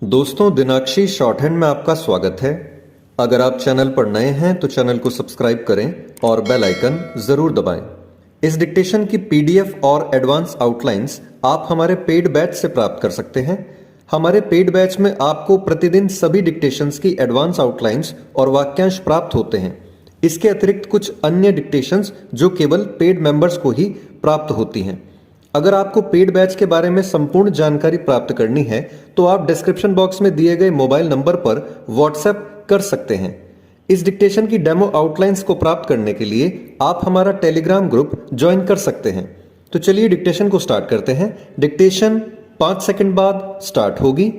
दोस्तों, दिनाक्षी short hand में आपका स्वागत है। अगर आप चैनल पर नए हैं तो चैनल को सब्सक्राइब करें और बेल आइकन जरूर दबाएं। इस डिक्टेशन की पीडीएफ और एडवांस आउटलाइंस आप हमारे पेड बैच से प्राप्त कर सकते हैं। हमारे पेड बैच में आपको प्रतिदिन सभी डिक्टेशंस की एडवांस आउटलाइंस और वाक्यांश प्राप्त होते हैं। इसके अतिरिक्त कुछ अन्य डिक्टेशंस जो केवल पेड मेंबर्स को ही प्राप्त होती हैं। अगर आपको पेड बैच के बारे में संपूर्ण जानकारी प्राप्त करनी है तो आप डिस्क्रिप्शन बॉक्स में दिए गए मोबाइल नंबर पर व्हाट्सएप कर सकते हैं। इस डिक्टेशन की डेमो आउटलाइंस को प्राप्त करने के लिए आप हमारा टेलीग्राम ग्रुप ज्वाइन कर सकते हैं। तो चलिए डिक्टेशन को स्टार्ट करते हैं। डिक्टेशन 5 सेकंड बाद स्टार्ट होगी।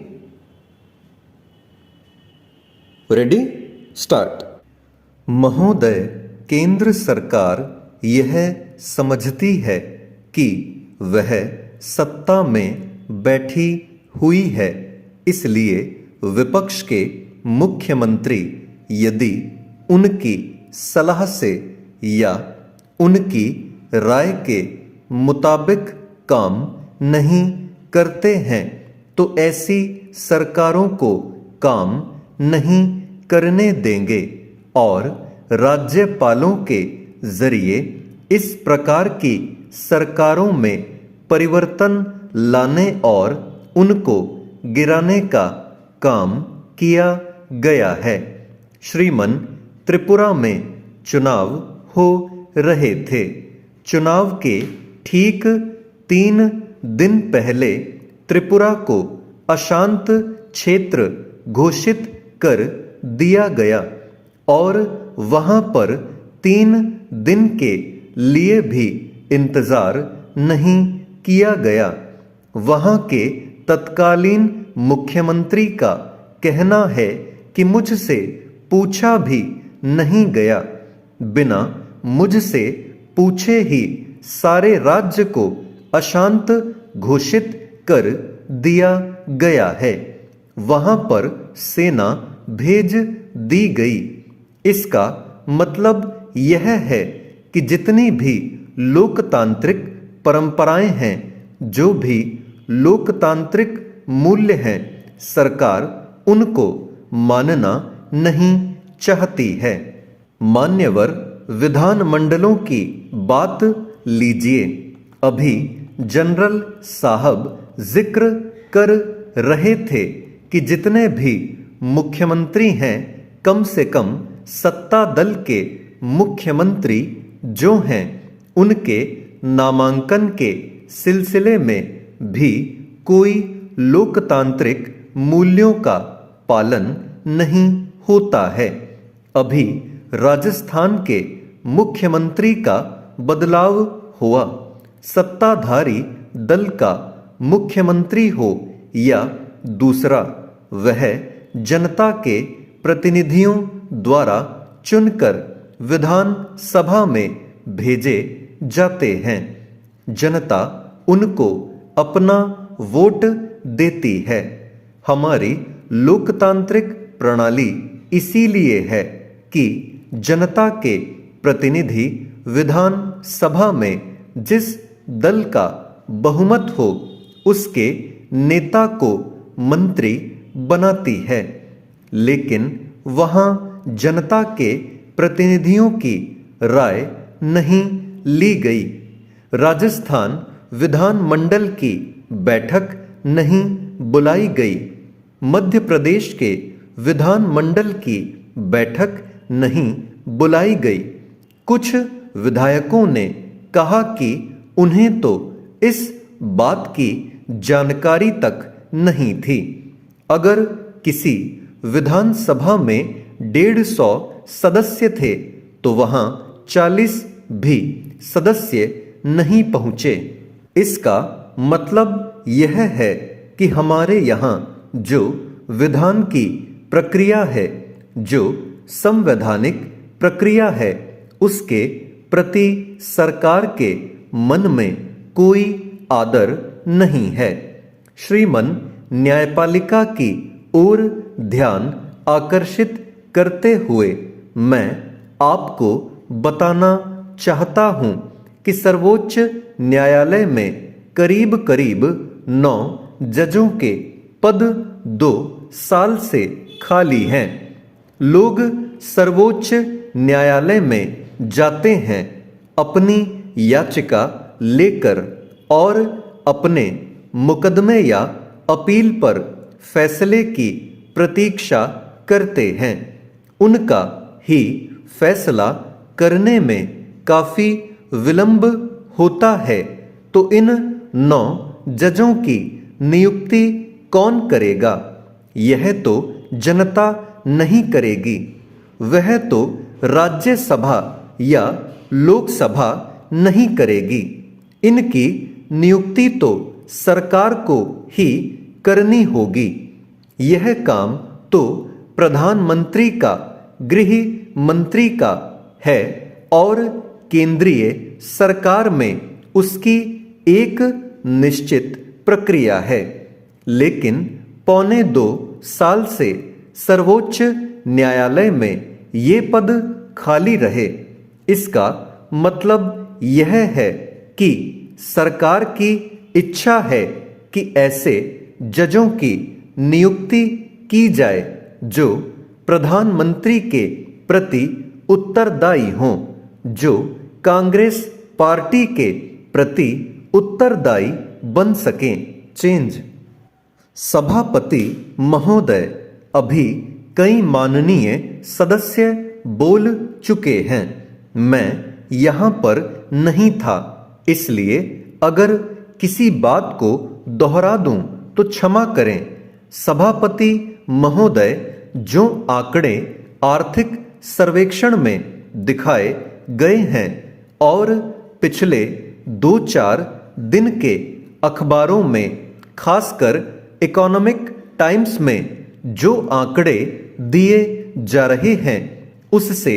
Ready, start. महोदय, केंद्र सरकार यह समझती है कि वह सत्ता में बैठी हुई है, इसलिए विपक्ष के मुख्यमंत्री यदि उनकी सलाह से या उनकी राय के मुताबिक काम नहीं करते हैं तो ऐसी सरकारों को काम नहीं करने देंगे और राज्यपालों के जरिए इस प्रकार की सरकारों में परिवर्तन लाने और उनको गिराने का काम किया गया है। श्रीमान, त्रिपुरा में चुनाव हो रहे थे। चुनाव के ठीक 3 दिन पहले त्रिपुरा को अशांत क्षेत्र घोषित कर दिया गया और वहां पर 3 दिन के लिए भी इंतजार नहीं किया गया। वहां के तत्कालीन मुख्यमंत्री का कहना है कि मुझसे पूछा भी नहीं गया। बिना मुझसे पूछे ही सारे राज्य को अशांत घोषित कर दिया गया है। वहां पर सेना भेज दी गई। इसका मतलब यह है कि जितनी भी लोकतांत्रिक परंपराएं हैं, जो भी लोकतांत्रिक मूल्य हैं, सरकार उनको मानना नहीं चाहती है। मान्यवर विधानमंडलों की बात लीजिए। अभी जनरल साहब जिक्र कर रहे थे कि जितने भी मुख्यमंत्री हैं, कम से कम सत्ता दल के मुख्यमंत्री जो हैं, उनके नामांकन के सिलसिले में भी कोई लोकतांत्रिक मूल्यों का पालन नहीं होता है। अभी राजस्थान के मुख्यमंत्री का बदलाव हुआ। सत्ताधारी दल का मुख्यमंत्री हो या दूसरा, वह जनता के प्रतिनिधियों द्वारा चुनकर विधान सभा में भेजे जाते हैं। जनता उनको अपना वोट देती है। हमारी लोकतांत्रिक प्रणाली इसीलिए है कि जनता के प्रतिनिधि विधान सभा में जिस दल का बहुमत हो, उसके नेता को मंत्री बनाती है। लेकिन वहां जनता के प्रतिनिधियों की राय नहीं ली गई। राजस्थान विधानमंडल की बैठक नहीं बुलाई गई। मध्य प्रदेश के विधानमंडल की बैठक नहीं बुलाई गई। कुछ विधायकों ने कहा कि उन्हें तो इस बात की जानकारी तक नहीं थी। अगर किसी विधानसभा में 150 सदस्य थे तो वहां 40 भी सदस्य नहीं पहुंचे। इसका मतलब यह है कि हमारे यहाँ जो विधान की प्रक्रिया है, जो संवैधानिक प्रक्रिया है, उसके प्रति सरकार के मन में कोई आदर नहीं है। श्रीमान, न्यायपालिका की ओर ध्यान आकर्षित करते हुए मैं आपको बताना चाहता हूं कि सर्वोच्च न्यायालय में करीब करीब 9 जजों के पद 2 साल से खाली हैं। लोग सर्वोच्च न्यायालय में जाते हैं अपनी याचिका लेकर और अपने मुकदमे या अपील पर फैसले की प्रतीक्षा करते हैं। उनका ही फैसला करने में काफी विलंब होता है, तो इन 9 जजों की नियुक्ति कौन करेगा? यह तो जनता नहीं करेगी, वह तो राज्यसभा या लोकसभा नहीं करेगी। इनकी नियुक्ति तो सरकार को ही करनी होगी। यह काम तो प्रधानमंत्री का, गृह मंत्री का है और केंद्रीय सरकार में उसकी एक निश्चित प्रक्रिया है। लेकिन 1.25 साल से सर्वोच्च न्यायालय में ये पद खाली रहे। इसका मतलब यह है कि सरकार की इच्छा है कि ऐसे जजों की नियुक्ति की जाए जो प्रधानमंत्री के प्रति उत्तरदायी हों, जो कांग्रेस पार्टी के प्रति उत्तरदायी बन सकें। चेंज। सभापति महोदय, अभी कई माननीय सदस्य बोल चुके हैं। मैं यहाँ पर नहीं था, इसलिए अगर किसी बात को दोहरा दूं तो क्षमा करें। सभापति महोदय, जो आंकड़े आर्थिक सर्वेक्षण में दिखाए गए हैं और पिछले 2-4 दिन के अखबारों में, खासकर इकोनॉमिक टाइम्स में जो आंकड़े दिए जा रहे हैं, उससे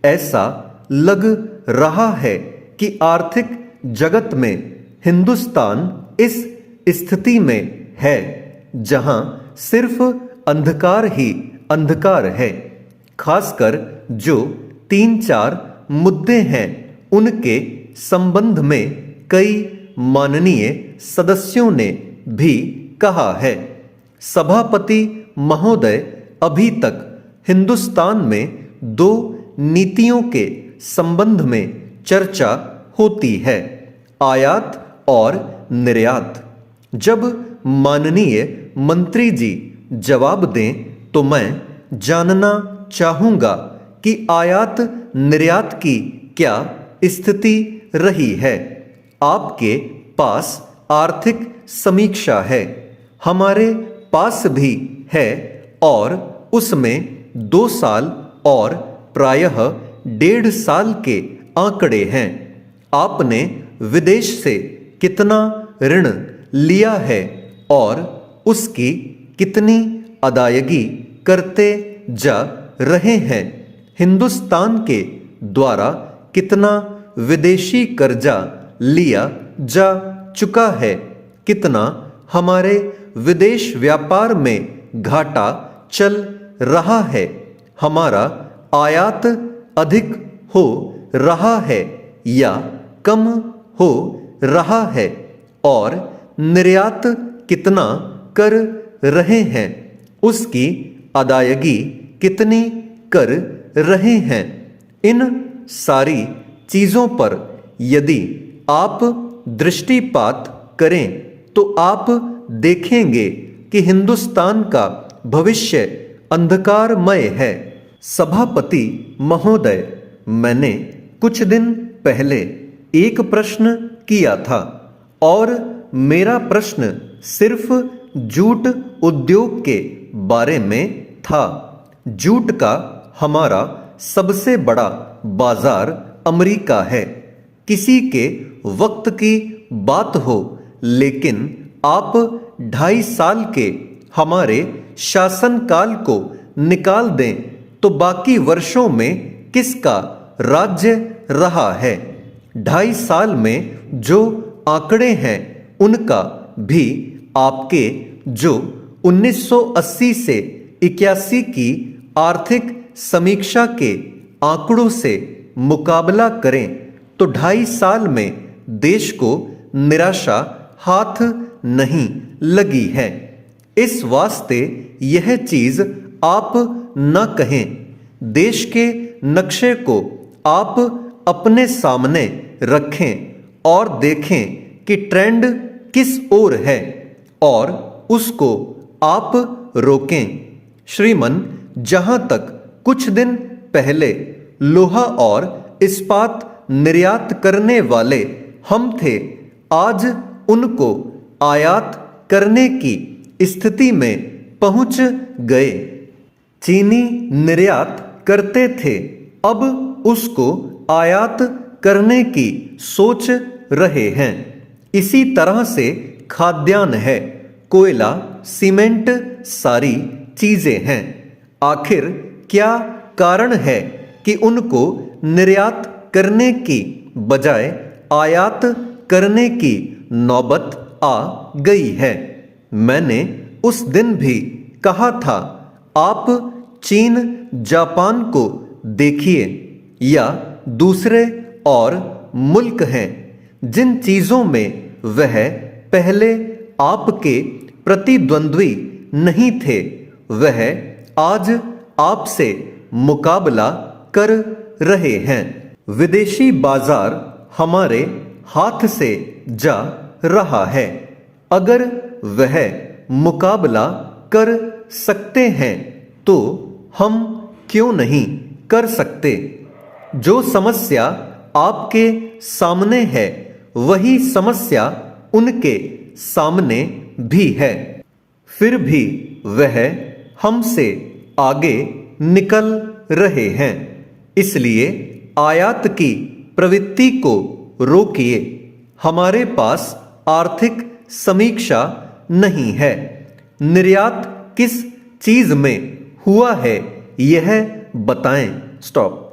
ऐसा लग रहा है कि आर्थिक जगत में हिंदुस्तान इस स्थिति में है जहां सिर्फ अंधकार ही अंधकार है। खासकर जो 3-4 मुद्दे हैं, उनके संबंध में कई माननीय सदस्यों ने भी कहा है। सभापति महोदय, अभी तक हिंदुस्तान में 2 नीतियों के संबंध में चर्चा होती है, आयात और निर्यात। जब माननीय मंत्री जी जवाब दें तो मैं जानना चाहूँगा कि आयात निर्यात की क्या स्थिति रही है। आपके पास आर्थिक समीक्षा है, हमारे पास भी है और उसमें 2 साल और प्रायः 1.5 साल के आंकड़े हैं। आपने विदेश से कितना ऋण लिया है और उसकी कितनी अदायगी करते जा रहे हैं। हिंदुस्तान के द्वारा कितना विदेशी कर्जा लिया जा चुका है, कितना हमारे विदेश व्यापार में घाटा चल रहा है, हमारा आयात अधिक हो रहा है या कम हो रहा है और निर्यात कितना कर रहे हैं, उसकी अदायगी कितनी कर रहे हैं। इन सारी चीज़ों पर यदि आप दृष्टिपात करें तो आप देखेंगे कि हिंदुस्तान का भविष्य अंधकारमय है। सभापति महोदय, मैंने कुछ दिन पहले एक प्रश्न किया था और मेरा प्रश्न सिर्फ जूट उद्योग के बारे में था। जूट का हमारा सबसे बड़ा बाजार अमेरिका है। किसी के वक्त की बात हो, लेकिन आप 2.5 साल के हमारे शासनकाल को निकाल दें तो बाकी वर्षों में किसका राज्य रहा है। 2.5 साल में जो आंकड़े हैं उनका भी आपके जो 1980 से 81 की आर्थिक समीक्षा के आंकड़ों से मुकाबला करें तो 2.5 साल में देश को निराशा हाथ नहीं लगी है। इस वास्ते यह चीज आप न कहें। देश के नक्शे को आप अपने सामने रखें और देखें कि ट्रेंड किस ओर है और उसको आप रोकें। श्रीमन, जहां तक कुछ दिन पहले लोहा और इस्पात निर्यात करने वाले हम थे, आज उनको आयात करने की स्थिति में पहुंच गए। चीनी निर्यात करते थे, अब उसको आयात करने की सोच रहे हैं। इसी तरह से खाद्यान्न है, कोयला, सीमेंट सारी चीजें हैं। आखिर क्या कारण है कि उनको निर्यात करने की बजाय आयात करने की नौबत आ गई है? मैंने उस दिन भी कहा था, आप चीन, जापान को देखिए या दूसरे और मुल्क हैं जिन चीजों में वह पहले आपके प्रतिद्वंद्वी नहीं थे, वह आज आपसे मुकाबला कर रहे हैं। विदेशी बाजार हमारे हाथ से जा रहा है। अगर वह मुकाबला कर सकते हैं तो हम क्यों नहीं कर सकते? जो समस्या आपके सामने है वही समस्या उनके सामने भी है, फिर भी वह हमसे आगे निकल रहे हैं। इसलिए आयात की प्रवृत्ति को रोकिए। हमारे पास आर्थिक समीक्षा नहीं है। निर्यात किस चीज में हुआ है यह बताएं। स्टॉप।